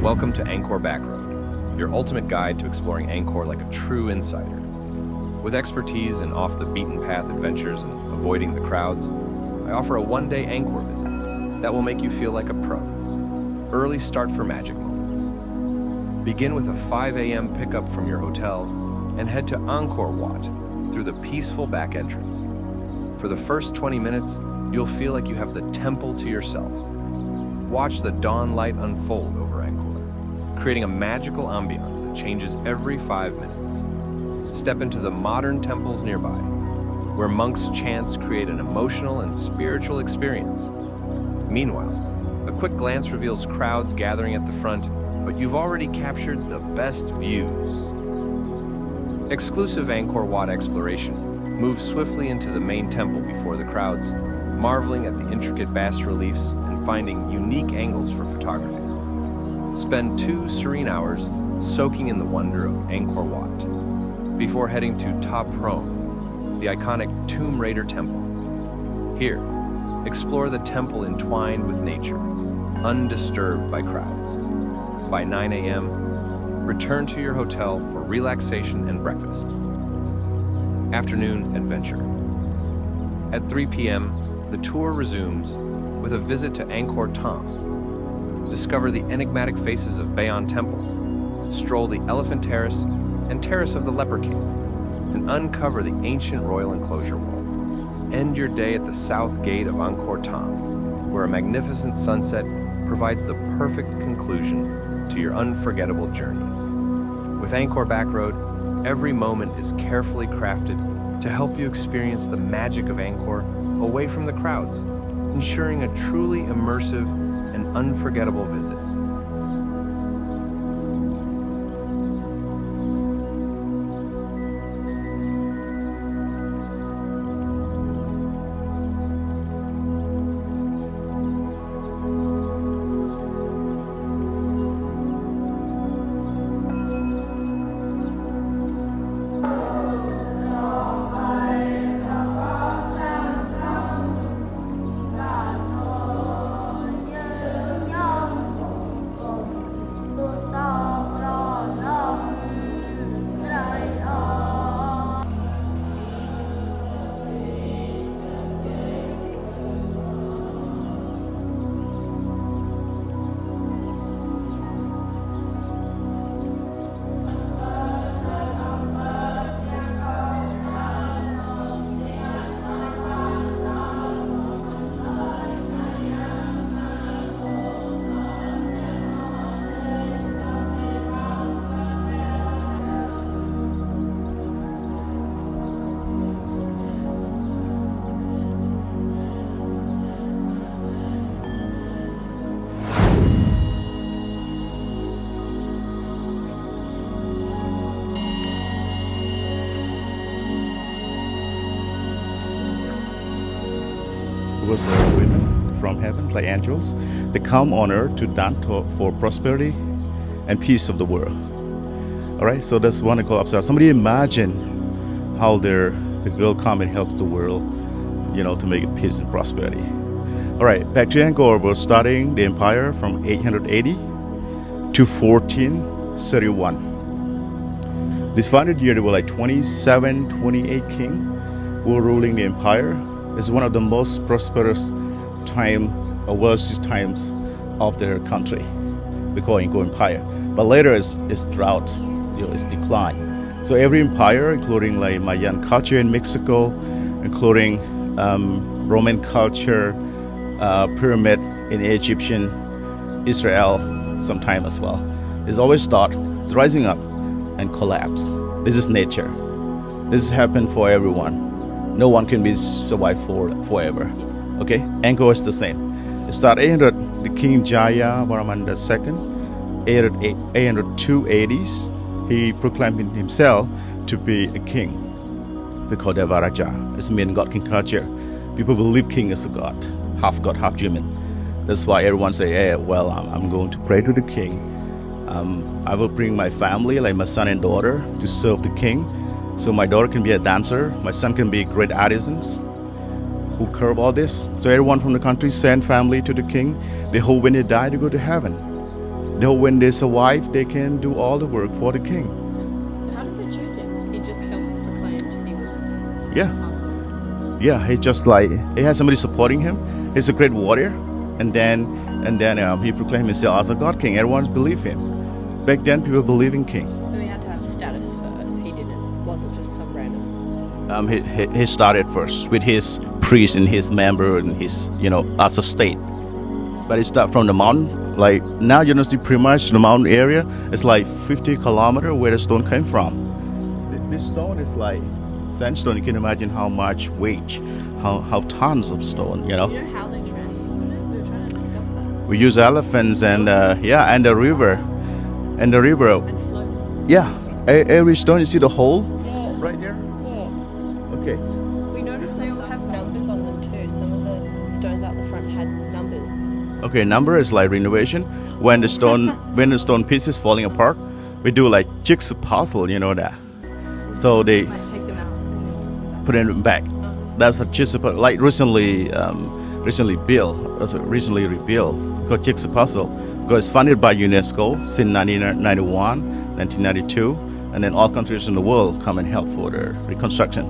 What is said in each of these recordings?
Welcome to Angkor Backroad, your ultimate guide to exploring Angkor like a true insider. With expertise in off-the-beaten-path adventures and avoiding the crowds, I offer a one-day Angkor visit that will make you feel like a pro. Early start for magic moments. Begin with a 5 a.m. pickup from your hotel and head to Angkor Wat through the peaceful back entrance. For the first 20 minutes, you'll feel like you have the temple to yourself. Watch the dawn light unfold over Angkor, creating a magical ambiance that changes every 5 minutes. Step into the modern temples nearby, where monks' chants create an emotional and spiritual experience. Meanwhile, a quick glance reveals crowds gathering at the front, but you've already captured the best views. Exclusive Angkor Wat exploration. Move swiftly into the main temple before the crowds, marveling at the intricate bas-reliefs and finding unique angles for photography. Spend 2 serene hours soaking in the wonder of Angkor Wat before heading to Ta Prohm, the iconic Tomb Raider temple. Here, explore the temple entwined with nature, undisturbed by crowds. By 9 a.m., return to your hotel for relaxation and breakfast. Afternoon adventure. At 3 p.m., the tour resumes with a visit to Angkor Thom. Discover the enigmatic faces of Bayon Temple, stroll the Elephant Terrace and Terrace of the Leper King, and uncover the ancient royal enclosure wall. End your day at the south gate of Angkor Thom, where a magnificent sunset provides the perfect conclusion to your unforgettable journey. With Angkor Backroad, every moment is carefully crafted to help you experience the magic of Angkor away from the crowds, ensuring a truly immersive and unforgettable visit. Was women from heaven, like angels. They come on earth to dance for prosperity and peace of the world. All right, so that's one I call upside. Somebody imagine how the girl come and helps the world, to make it peace and prosperity. All right, back to Angkor. We're starting the empire from 880 to 1431. This 500 year, there were like 27, 28 kings who were ruling the empire. It's one of the most prosperous wealthiest times of their country. We call Angkor Empire. But later it's drought, it's decline. So every empire, including like Mayan culture in Mexico, including Roman culture, pyramid in Egyptian, Israel, sometime as well, is always it's rising up and collapse. This is nature. This has happened for everyone. No one can be survived forever. Okay, Angkor is the same. It started 800, the King Jaya Varaman II, 802 he proclaimed himself to be a king. We call that Varaja. It's mean God king culture. People believe king is a god, half human. That's why everyone say, hey, well, I'm going to pray to the king. I will bring my family, like my son and daughter, to serve the king. So my daughter can be a dancer, my son can be great artisans who curve all this. So everyone from the country send family to the king. They hope when they die to go to heaven. Though when they survive, they can do all the work for the king. So how did they choose him? He just self-proclaimed he was. Yeah, yeah. He just like he has somebody supporting him. He's a great warrior, and then he proclaimed himself as a god king. Everyone believed him. Back then, people believed in king. So he had to have status first. He didn't. Wasn't just some random. He started first with his priest and his member and his as a state. But it started from the mountain. Like now, see pretty much the mountain area. It's like 50 kilometers where the stone came from. This stone is like sandstone. You can imagine how much weight, how tons of stone. You know how they transported it? We were trying to discuss that. We use elephants and and the river, And float. Yeah, every stone you see the hole Yeah. right there. Yeah. Okay. We noticed they all have numbers on them too. Some of the stones out the front had numbers. Okay, number is like renovation. When the stone pieces falling apart, we do like jigsaw puzzle. You know that. So they Like take them out. put it back. That's a jigsaw puzzle, like recently built, also recently rebuilt. Called jigsaw puzzle. Because it's funded by UNESCO since 1991, 1992, and then all countries in the world come and help for the reconstruction.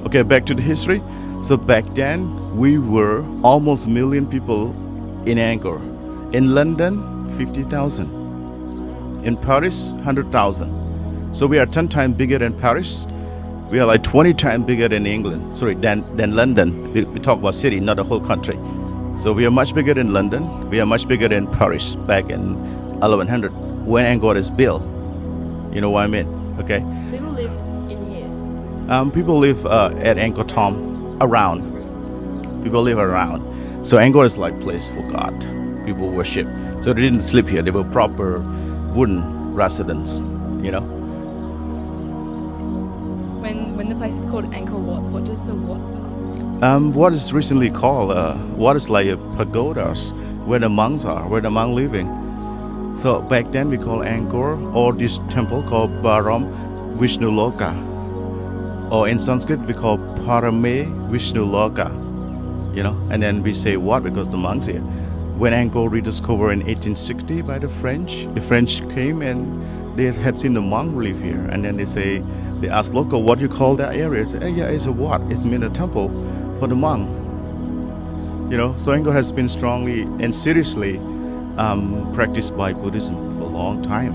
Okay, back to the history. So back then, we were almost a million people in Angkor. In London, 50,000. In Paris, 100,000. So we are 10 times bigger than Paris. We are like 20 times bigger than England. Sorry, than London. We talk about city, not the whole country. So we are much bigger than London. We are much bigger than Paris back in 1100 when Angkor is built. You know what I mean? Okay. People live in here. People live at Angkor Thom around. People live around. So Angkor is like place for God. People worship. So they didn't sleep here. They were proper wooden residents. You know. When the place is called Angkor what does the what part? What is recently called what is like a pagodas where the monks are, where the monks living. So back then we call Angkor or this temple called Baram Vishnu Loka, or in Sanskrit we call Parame Vishnu Loka. And then we say what because the monks here. When Angkor rediscovered in 1860 by the French came and they had seen the monk live here, and then they asked local what you call that area. They say, yeah, it's a what? It's mean a temple for the monk. So Angkor has been strongly and seriously practiced by Buddhism for a long time.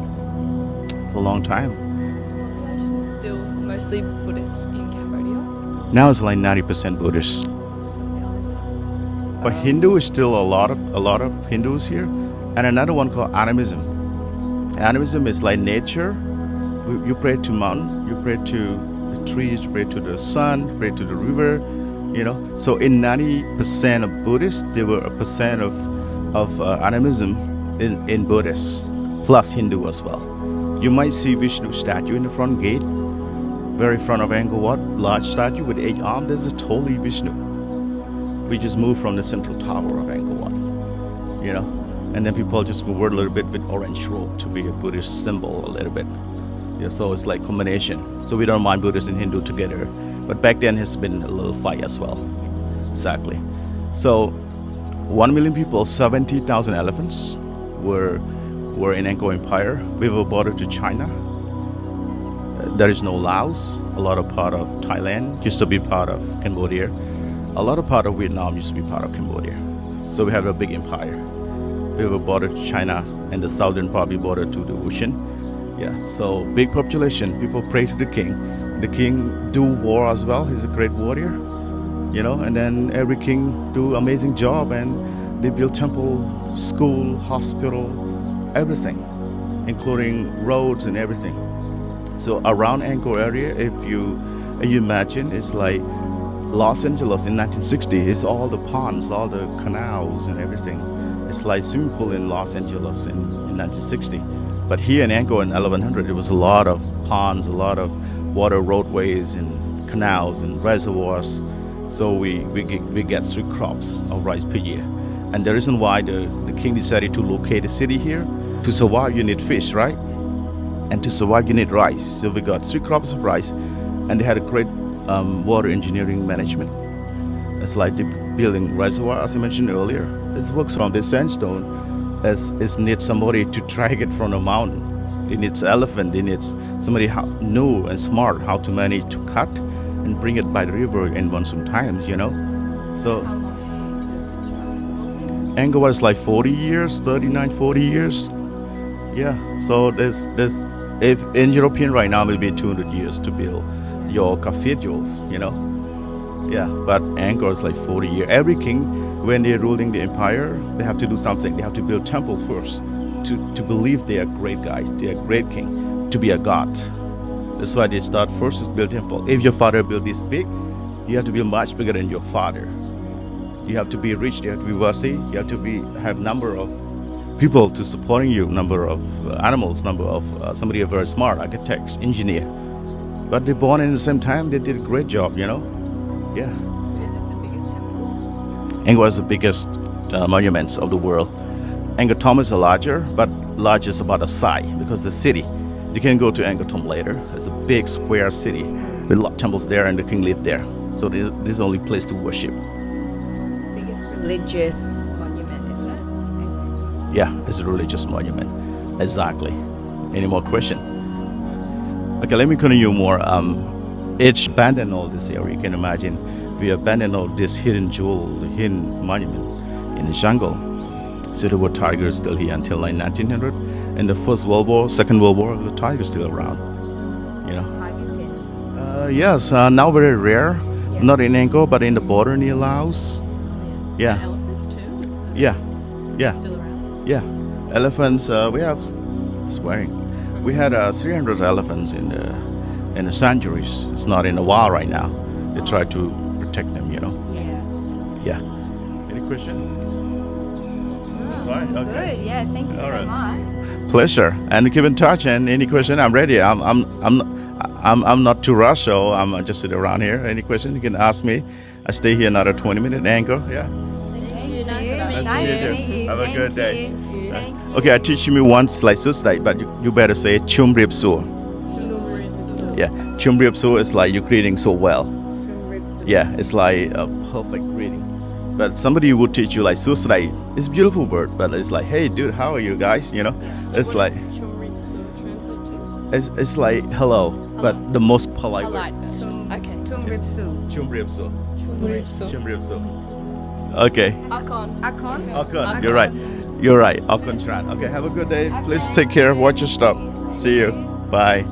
Still mostly Buddhist in Cambodia. Now it's like 90% Buddhist. But Hindu is still a lot of Hindus here, and another one called animism. Animism is like nature. You pray to mountain, you pray to the trees, you pray to the sun, you pray to the river. So in 90% of Buddhists, there were a percent of animism in Buddhists, plus Hindu as well. You might see Vishnu statue in the front gate, very front of Angkor Wat, large statue with 8 arms. This is totally Vishnu. We just moved from the central tower of Angkor Wat, and then people just convert a little bit with orange robe to be a Buddhist symbol a little bit. Yeah, so it's like combination. So we don't mind Buddhist and Hindu together. But back then has been a little fight as well. Exactly. So 1 million people, 70,000 elephants were in Angkor Empire. We were border to China. There is no Laos. A lot of part of Thailand used to be part of Cambodia. A lot of part of Vietnam used to be part of Cambodia. So we have a big empire. We have a border to China, and the southern part we border to the ocean. Yeah, so big population. People pray to the king. The king do war as well. He's a great warrior, and then every king do amazing job, and they build temple, school, hospital, everything, including roads and everything. So around Angkor area, if you imagine, it's like Los Angeles in 1960. It's all the ponds, all the canals and everything. It's like swimming pool in Los Angeles in 1960. But here in Angkor in 1100, there was a lot of ponds, a lot of water roadways and canals and reservoirs. So we get 3 crops of rice per year. And the reason why the king decided to locate a city here, to survive you need fish, right? And to survive you need rice. So we got 3 crops of rice, and they had a great water engineering management. It's like the building reservoir, as I mentioned earlier. It works from the sandstone. It needs somebody to drag it from the mountain. It needs elephant. It needs somebody new and smart how to manage to cut and bring it by the river in monsoon times. So Angkor was like 40 years, 39, 40 years. Yeah. So there's if in European right now it will be 200 years to build your cathedrals. Yeah. But Angkor is like 40 years. Every king, when they're ruling the empire, they have to do something. They have to build temple first to believe they are great guys, they are great king, to be a god. That's why they start first is build temple. If your father built this big, you have to be much bigger than your father. You have to be rich, you have to be wealthy, you have to have number of people to supporting you, number of animals, number of somebody very smart, architects, engineer. But they born in the same time, they did a great job, Yeah. Is this the biggest temple? Angkor is the biggest monuments of the world. Angkor Thom is larger, but larger is about the size because the city. You can go to Angkor Thom later. It's a big square city with a lot of temples there, and the king lived there. So this is the only place to worship. Biggest religious monument, isn't it? Yeah, it's a religious monument. Exactly. Any more question? Okay, let me continue more. It's abandoned all this area. You can imagine we abandoned all this hidden jewel, the hidden monument in the jungle. So there were tigers still here until like 1900. In the First World War, Second World War, the tigers still around. Tigers here. Yes, now very rare. Not in Angkor, but in the border near Laos. Yeah, Elephants too? yeah, yeah, Still around? yeah. Elephants. We have swearing. We had 300 elephants in the sanctuaries. It's not in the wild right now. They try to protect them. Yeah. Yeah. Any question? Fine. Good. Okay. Yeah. Thank you All so right. much. Pleasure. And keep in touch. And any question, I'm ready. I'm not too rushed, so I'm just sit around here. Any question, you can ask me. I stay here another 20 minutes. Angkor. Yeah. Thank you. Nice to Nice Nice to to meet you. meet you. Have a Thank good day. you. Thank you. Okay, I teach you once like Sustai, but you better say Chum Rib Su. Yeah, Chum Rib Su is like you're greeting so well. Yeah, it's like a perfect greeting. But somebody would teach you like Sustai. It's a beautiful word, but it's like, hey, dude, how are you guys? It's like it's like hello, but the most polite Polite word. version. Okay. Tum Rib Su. Chum Rib Su. Chum Chum Rib Su. Okay. Akon. Akon. Akon, you're right. You're right. Akon Tran. Okay, have a good day. Please take care. Watch your step. See you. Bye.